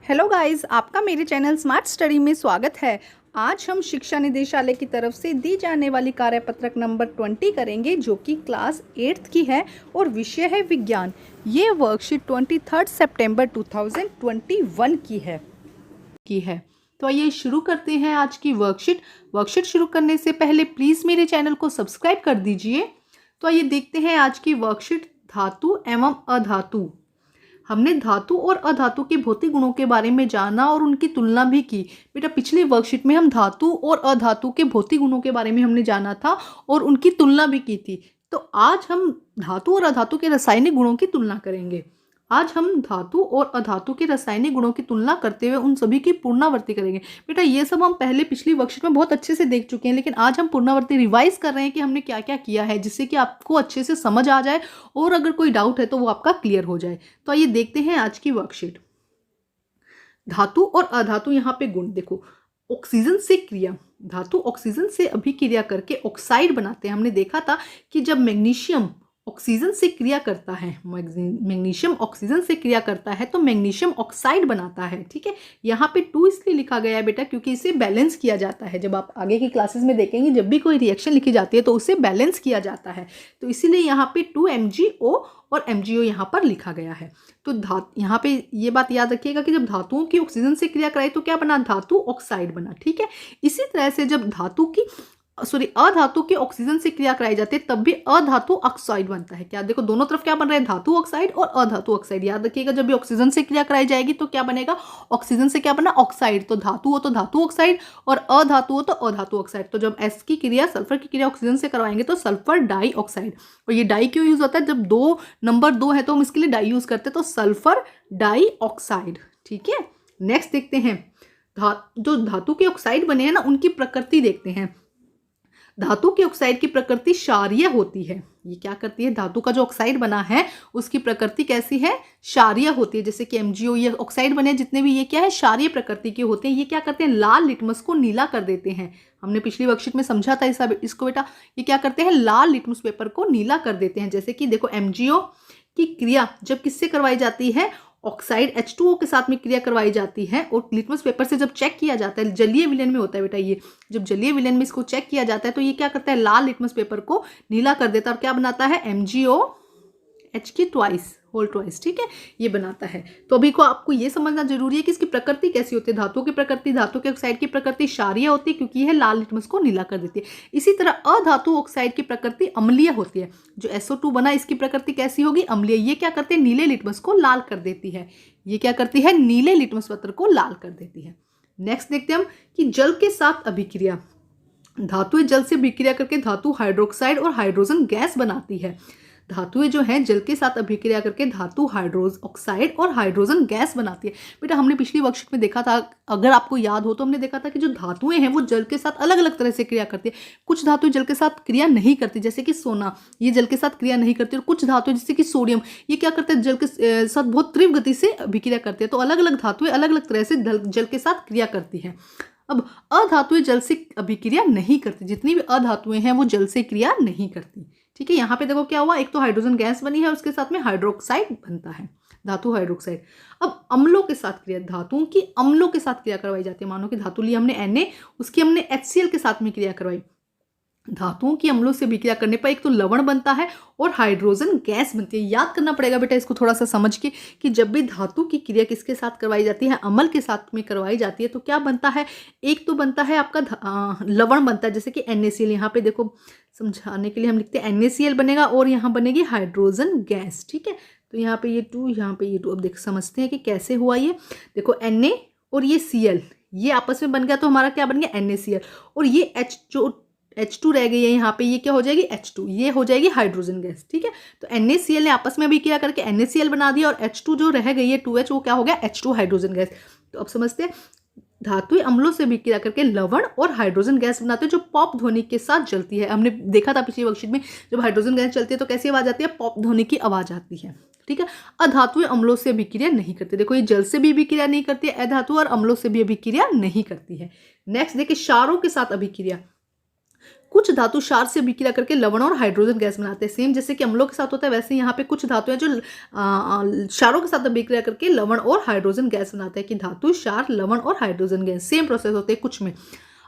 Hello guys, आपका मेरे channel smart study में स्वागत है। आज हम शिक्षा निदेशालय की तरफ से दी जाने वाली कार्यपत्रक नंबर 20 करेंगे, जो कि क्लास 8th की है और विषय है विज्ञान। ये वर्कशीट 23 सितंबर 2021 की है। तो आइए शुरू करते हैं आज की वर्कशीट शुरू करने से पहले प्लीज़ मेरे चैनल को सब्सक्राइब कर दीजिए। तो आइए देखते हैं आज की वर्कशीट, धातु एवं अधातु। हमने धातु और अधातु के भौतिक गुणों के बारे में जाना और उनकी तुलना भी की। बेटा पिछली वर्कशीट में हम धातु और अधातु के भौतिक गुणों के बारे में हमने जाना था और उनकी तुलना भी की थी। तो आज हम धातु और अधातु के रासायनिक गुणों की तुलना करेंगे। आज हम धातु और अधातु के रासायनिक गुणों की तुलना करते हुए उन सभी की पुनरावृत्ति करेंगे। बेटा ये सब हम पहले पिछली वर्कशीट में बहुत अच्छे से देख चुके हैं, लेकिन आज हम पुनरावृत्ति रिवाइज कर रहे हैं कि हमने क्या क्या किया है, जिससे कि आपको अच्छे से समझ आ जाए और अगर कोई डाउट है तो वो आपका क्लियर हो जाए। तो आइए देखते हैं आज की वर्कशीट। धातु और अधातु यहाँ पे गुण देखो। ऑक्सीजन से क्रिया, धातु ऑक्सीजन से अभिक्रिया करके ऑक्साइड बनाते हैं। हमने देखा था कि जब मैग्नीशियम ऑक्सीजन से क्रिया करता है, मैग्नीशियम ऑक्सीजन से क्रिया करता है तो मैग्नीशियम ऑक्साइड बनाता है। ठीक है, यहाँ पे 2 इसलिए लिखा गया है बेटा क्योंकि इसे बैलेंस किया जाता है। जब आप आगे की क्लासेस में देखेंगे, जब भी कोई रिएक्शन लिखी जाती है तो उसे बैलेंस किया जाता है, तो इसीलिए यहाँ पे 2 MgO और MgO यहाँ पर लिखा गया है। तो यहाँ पे ये बात याद रखिएगा कि जब धातुओं की ऑक्सीजन से क्रिया कराई तो क्या बना, धातु ऑक्साइड बना। ठीक है, इसी तरह से जब अधातु की ऑक्सीजन से क्रिया कराई जाती है तब भी अधातु ऑक्साइड बनता है। क्या देखो, दोनों तरफ क्या बन रहा है, धातु ऑक्साइड और अधातु ऑक्साइड। याद रखिएगा जब भी ऑक्सीजन से क्रिया कराई जाएगी तो क्या बनेगा, ऑक्सीजन से क्या बना, ऑक्साइड। तो धातु हो तो धातु ऑक्साइड और अधातु हो तो अधातु ऑक्साइड। तो जब एस की क्रिया, सल्फर की क्रिया ऑक्सीजन से करवाएंगे तो सल्फर डाई ऑक्साइड। और ये डाई क्यों यूज होता है, जब नंबर 2 है तो हम इसके लिए डाई यूज करते हैं, तो सल्फर डाई ऑक्साइड। ठीक है, नेक्स्ट देखते हैं जो धातु के ऑक्साइड बने हैं ना, उनकी प्रकृति देखते हैं। धातु की ऑक्साइड की प्रकृति क्षारीय होती है। ये क्या करती है, धातु का जो ऑक्साइड बना है उसकी प्रकृति कैसी है, क्षारीय होती है। जैसे कि MgO, ये ऑक्साइड बने जितने भी, ये क्या है, क्षारीय प्रकृति के होते हैं। ये क्या करते हैं, लाल लिटमस को नीला कर देते हैं। हमने पिछली वर्कशीट में समझा था इसको बेटा। ये क्या करते हैं, लाल लिटमस पेपर को नीला कर देते हैं। जैसे कि देखो, MgO की क्रिया जब किससे करवाई जाती है, ऑक्साइड H2O के साथ में क्रिया करवाई जाती है और लिटमस पेपर से जब चेक किया जाता है, जलीय विलयन में होता है बेटा ये, जब जलीय विलयन में इसको चेक किया जाता है तो ये क्या करता है, लाल लिटमस पेपर को नीला कर देता है और क्या बनाता है, MgOH की होल ट्वाइस। ठीक है, ये बनाता है। तो अभी को आपको ये समझना जरूरी है कि इसकी प्रकृति कैसी होती है। धातु की प्रकृति, धातु के ऑक्साइड की प्रकृति क्षारीय होती है क्योंकि यह लाल लिटमस को नीला कर देती है। इसी तरह अधातु ऑक्साइड की प्रकृति अम्लीय होती है। जो SO2 बना, इसकी प्रकृति कैसी होगी, अम्लीय। ये क्या करते हैं, नीले लिटमस को लाल कर देती है। ये क्या करती है, नीले लिटमस पत्र को लाल कर देती है। नेक्स्ट देखते हैं हम कि जल के साथ अभिक्रिया। धातुएं जल से अभिक्रिया करके धातु हाइड्रोक्साइड और हाइड्रोजन गैस बनाती है। धातुएं जो हैं जल के साथ अभिक्रिया करके धातु ऑक्साइड और हाइड्रोजन गैस बनाती है। बेटा हमने पिछली वर्कशीट में देखा था, अगर आपको याद हो तो हमने देखा था कि जो धातुएं हैं वो जल के साथ अलग अलग तरह से क्रिया करती है। कुछ धातुएं जल के साथ क्रिया नहीं करती, जैसे कि सोना, ये जल के साथ क्रिया नहीं करती। और कुछ धातुएं जैसे कि सोडियम, ये क्या करते हैं, जल के साथ बहुत तीव्र गति से अभिक्रिया करते हैं। तो अलग अलग धातुएं अलग अलग तरह से जल के साथ क्रिया करती हैं। अब अधातुएं जल से अभिक्रिया नहीं करती, जितनी भी अधातुएं हैं वो जल से क्रिया नहीं करती। ठीक है, यहाँ पे देखो क्या हुआ, एक तो हाइड्रोजन गैस बनी है, उसके साथ में हाइड्रोक्साइड बनता है, धातु हाइड्रोक्साइड। अब अम्लों के साथ क्रिया, धातुओं की अम्लों के साथ क्रिया करवाई जाती है। मानो कि धातु ली हमने Na, उसकी हमने HCl के साथ में क्रिया करवाई। धातुओं की अम्लों से विक्रिया करने पर एक तो लवण बनता है और हाइड्रोजन गैस बनती है। याद करना पड़ेगा बेटा इसको थोड़ा सा समझ के कि जब भी धातु की क्रिया किसके साथ करवाई जाती है, अम्ल के साथ में करवाई जाती है, तो क्या बनता है, एक तो बनता है आपका लवण बनता है, जैसे कि NaCl। यहाँ पे देखो समझाने के लिए हम लिखते हैं NaCl बनेगा और यहाँ बनेगी हाइड्रोजन गैस। ठीक है, तो यहाँ पे ये 2, यहाँ पे ये 2। अब देख समझते हैं कि कैसे हुआ ये। देखो Na और ये Cl, ये आपस में बन गया तो हमारा क्या बन गया, NaCl। और ये H2 रह गई है यहाँ पे, ये क्या हो जाएगी, H2, ये हो जाएगी हाइड्रोजन गैस। ठीक है, तो NaCl ने आपस में भी क्या करके NaCl बना दिया और H2 जो रह गई है 2H, वो क्या हो गया, H2 हाइड्रोजन गैस। तो अब समझते हैं, धातुएं अम्लों से विक्रिया करके लवण और हाइड्रोजन गैस बनाते हैं जो पॉप ध्वनि के साथ जलती है। हमने देखा था पिछली वर्कशीट में, जब हाइड्रोजन गैस चलती है तो कैसी आवाज आती है, पॉप ध्वनि की आवाज आती है। ठीक है, अधातुएं अम्लों से अभिक्रिया नहीं करती। देखो ये जल से भी अभिक्रिया नहीं करती है अधातु, और अम्लों से भी अभिक्रिया नहीं करती है। नेक्स्ट देखिए, क्षारों के साथ अभिक्रिया। कुछ धातु क्षार से अभिक्रिया करके लवण और हाइड्रोजन गैस बनाते हैं। सेम जैसे कि अम्लों के साथ होता है वैसे यहाँ पे कुछ धातु हैं जो क्षारों के साथ अभिक्रिया करके लवण और हाइड्रोजन गैस बनाते हैं, कि धातु, क्षार, लवण और हाइड्रोजन गैस सेम प्रोसेस होते हैं कुछ में।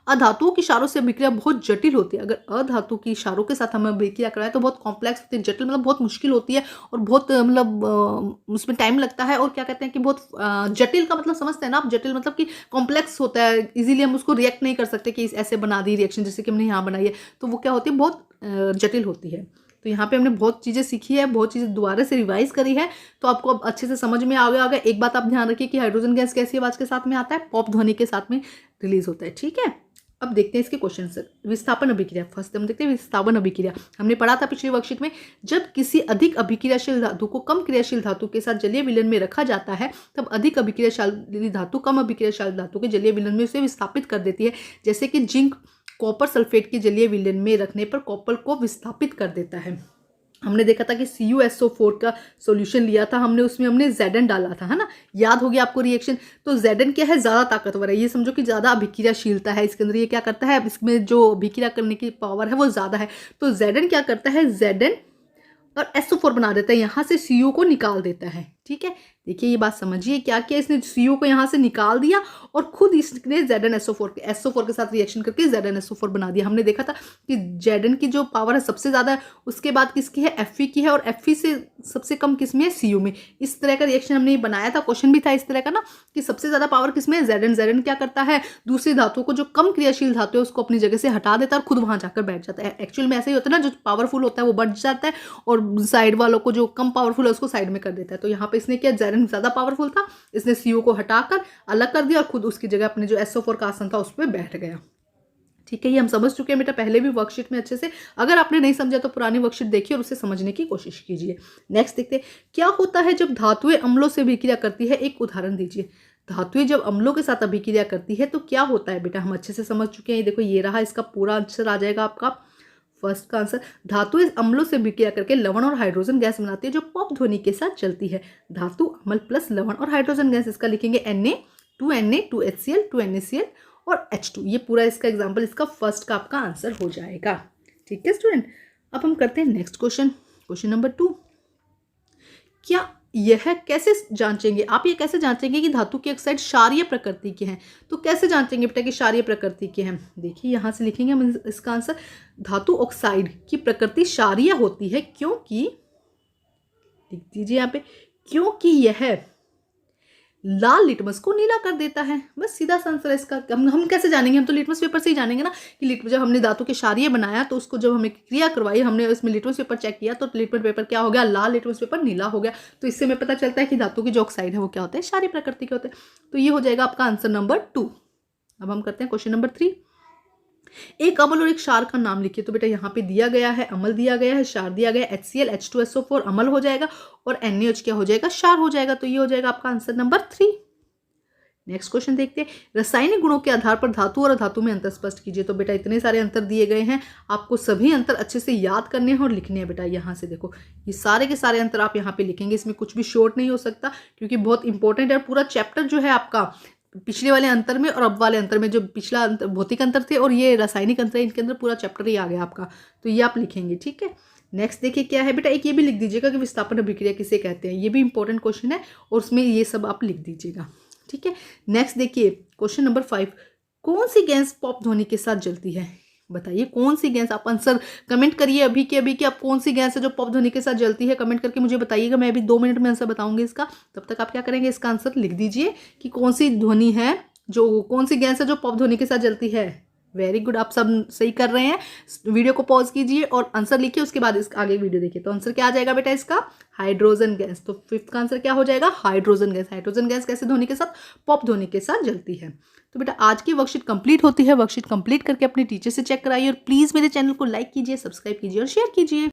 अधातुओं की क्षारों से अभिक्रिया बहुत जटिल होती है। अगर अधातु की क्षारों के साथ हमें अभिक्रिया कराएं तो बहुत कॉम्प्लेक्स होती है, जटिल मतलब बहुत मुश्किल होती है और बहुत मतलब उसमें टाइम लगता है। और क्या कहते हैं कि बहुत जटिल का मतलब समझते हैं ना आप, जटिल मतलब कि कॉम्प्लेक्स होता है, इजीली हम उसको रिएक्ट नहीं कर सकते कि ऐसे बना दी रिएक्शन जैसे कि हमने यहाँ बनाई है, तो वो क्या होती है, बहुत जटिल होती है। तो यहाँ पे हमने बहुत चीज़ें सीखी है, बहुत चीज़ें दोबारा से रिवाइज करी है, तो आपको अब अच्छे से समझ में आ गया। एक बात आप ध्यान रखिए कि हाइड्रोजन गैस कैसी आवाज के साथ में आता है, पॉप ध्वनि के साथ में रिलीज होता है। ठीक है, अब देखते हैं इसके क्वेश्चन से। विस्थापन अभिक्रिया, फर्स्ट हम देखते हैं विस्थापन अभिक्रिया। हमने पढ़ा था पिछले वर्कशीट में, जब किसी अधिक अभिक्रियाशील धातु को कम क्रियाशील धातु के साथ जलीय विलयन में रखा जाता है तब अधिक अभिक्रियाशील धातु कम अभिक्रियाशील धातु के जलीय विलयन में उसे विस्थापित कर देती है। जैसे कि जिंक कॉपर सल्फेट के जलीय विलयन में रखने पर कॉपर को विस्थापित कर देता है। हमने देखा था कि CuSO4 का सॉल्यूशन लिया था हमने, उसमें हमने Zn डाला था, है ना, याद हो गया आपको रिएक्शन। तो Zn क्या है, ज़्यादा ताकतवर है, ये समझो कि ज़्यादा अभिक्रियाशीलता है इसके अंदर। ये क्या करता है, इसमें जो अभिक्रिया करने की पावर है वो ज़्यादा है। तो Zn क्या करता है, Zn और SO4 बना देता है, यहाँ से CO को निकाल देता है। ठीक है, देखिए ये बात समझिए, क्या किया इसने, CO को यहाँ से निकाल दिया और खुद इसने SO4 के साथ रिएक्शन करके ZnSO4 बना दिया। हमने देखा था कि Zn की जो पावर है सबसे ज़्यादा है, उसके बाद किसकी है, Fe की है, और Fe से सबसे कम किसमें है, CO में। इस तरह का रिएक्शन हमने बनाया था, क्वेश्चन भी था इस तरह का ना, कि सबसे ज़्यादा पावर किसमें है, Zn क्या करता है, दूसरी धातु को जो कम क्रियाशील धातु है उसको अपनी जगह से हटा देता है और खुद वहाँ जाकर बैठ जाता है। एक्चुअल में ऐसा ही होता है ना, जो पावरफुल होता है वो बढ़ जाता है और साइड वालों को जो कम पावरफुल है उसको साइड में कर देता है। तो यहाँ पे इसने किया, Zn ज़्यादा पावरफुल था, इसने CO को हटाकर अलग कर दिया और खुद उसकी जगह अपने जो SO4 का आसन था उस पर बैठ गया। ठीक है, ये हम समझ चुके हैं बेटा पहले भी वर्कशीट में अच्छे से। अगर आपने नहीं समझा तो पुरानी वर्कशीट देखिए और उसे समझने की कोशिश कीजिए। नेक्स्ट देखते हैं, क्या होता है जब धातुएं अम्लों से अभिक्रिया करती है, एक उदाहरण दीजिए। धातुएं जब अम्लों के साथ अभिक्रिया करती है तो क्या होता है बेटा, हम अच्छे से समझ चुके हैं। ये देखो, ये रहा, इसका पूरा आंसर आ जाएगा आपका फर्स्ट का आंसर। धातु अम्लों से अभिक्रिया करके लवण और हाइड्रोजन गैस बनाती है जो पॉप ध्वनि के साथ चलती है। धातु अम्ल प्लस लवण और हाइड्रोजन गैस, इसका लिखेंगे Na, 2Na, 2HCl, 2NaCl और H2। ये पूरा इसका एग्जाम्पल, इसका फर्स्ट का आपका आंसर हो जाएगा। ठीक है स्टूडेंट, अब हम करते हैं नेक्स्ट क्वेश्चन, क्वेश्चन नंबर 2। क्या यह कैसे जांचेंगे, आप ये कैसे जांचेंगे कि धातु के ऑक्साइड क्षारीय प्रकृति के हैं। तो कैसे जांचेंगे बेटा कि क्षारीय प्रकृति के हैं, देखिए यहाँ से लिखेंगे हम इसका आंसर। धातु ऑक्साइड की प्रकृति क्षारीय होती है क्योंकि, लिख दीजिए यहाँ पे, क्योंकि यह लाल लिटमस को नीला कर देता है। बस सीधा सा आंसर है इसका। हम कैसे जानेंगे, हम तो लिटमस पेपर से ही जानेंगे ना कि जब हमने धातु के क्षारीय बनाया तो उसको जब हमें क्रिया करवाई, हमने उसमें लिटमस पेपर चेक किया तो लिटमस पेपर क्या हो गया, लाल, लिटमस पेपर नीला हो गया। तो इससे हमें पता चलता है कि धातु के जो ऑक्साइड है वो क्या होते हैं, क्षारीय प्रकृति के होते हैं। तो ये हो जाएगा आपका आंसर नंबर 2। अब हम करते हैं क्वेश्चन नंबर 3। एक अम्ल और एक क्षार का नाम लिखिए। तो बेटा यहाँ पे दिया गया है, अम्ल दिया गया है, क्षार दिया गया है। HCl, H2SO4 अम्ल हो जाएगा और NaOH क्या हो जाएगा, क्षार हो जाएगा। तो ये हो जाएगा आपका आंसर नंबर 3। नेक्स्ट क्वेश्चन देखते हैं, रासायनिक गुणों के आधार पर धातु और अधातु में अंतर स्पष्ट कीजिए। तो बेटा इतने सारे अंतर दिए गए हैं, आपको सभी अंतर अच्छे से याद करने हैं और लिखने हैं। बेटा यहाँ से देखो, ये सारे के सारे अंतर आप यहाँ पे लिखेंगे, इसमें कुछ भी शॉर्ट नहीं हो सकता क्योंकि बहुत इंपॉर्टेंट है। पूरा चैप्टर जो है आपका पिछले वाले अंतर में और अब वाले अंतर में, जो पिछला अंतर भौतिक अंतर थे और ये रासायनिक अंतर है, इनके अंदर पूरा चैप्टर ही आ गया आपका। तो ये आप लिखेंगे। ठीक है, नेक्स्ट देखिए क्या है बेटा, एक ये भी लिख दीजिएगा कि विस्थापन अभिक्रिया किसे कहते हैं। ये भी इंपॉर्टेंट क्वेश्चन है और उसमें ये सब आप लिख दीजिएगा। ठीक है, नेक्स्ट देखिए क्वेश्चन नंबर 5। कौन सी गैस पॉप ध्वनि के साथ जलती है, बताइए कौन सी गैस। आप आंसर कमेंट करिए अभी के अभी कि आप कौन सी गैस है जो पॉप ध्वनि के साथ जलती है, कमेंट करके मुझे बताइएगा। मैं अभी 2 मिनट में आंसर बताऊंगी इसका, तब तक आप क्या करेंगे, इसका आंसर लिख दीजिए कि कौन सी ध्वनि है जो, कौन सी गैस है जो पॉप ध्वनि के साथ जलती है। वेरी गुड, आप सब सही कर रहे हैं। वीडियो को पॉज कीजिए और आंसर लिखिए, उसके बाद इसका आगे वीडियो देखिए। तो आंसर क्या आ जाएगा बेटा इसका, हाइड्रोजन गैस। तो 5th का आंसर क्या हो जाएगा, हाइड्रोजन गैस। हाइड्रोजन गैस कैसे ध्वनि के साथ, पॉप ध्वनि के साथ जलती है। तो बेटा आज की वर्कशीट कंप्लीट होती है। वर्कशीट कंप्लीट करके अपने टीचर से चेक कराइए और प्लीज़ मेरे चैनल को लाइक कीजिए, सब्सक्राइब कीजिए और शेयर कीजिए।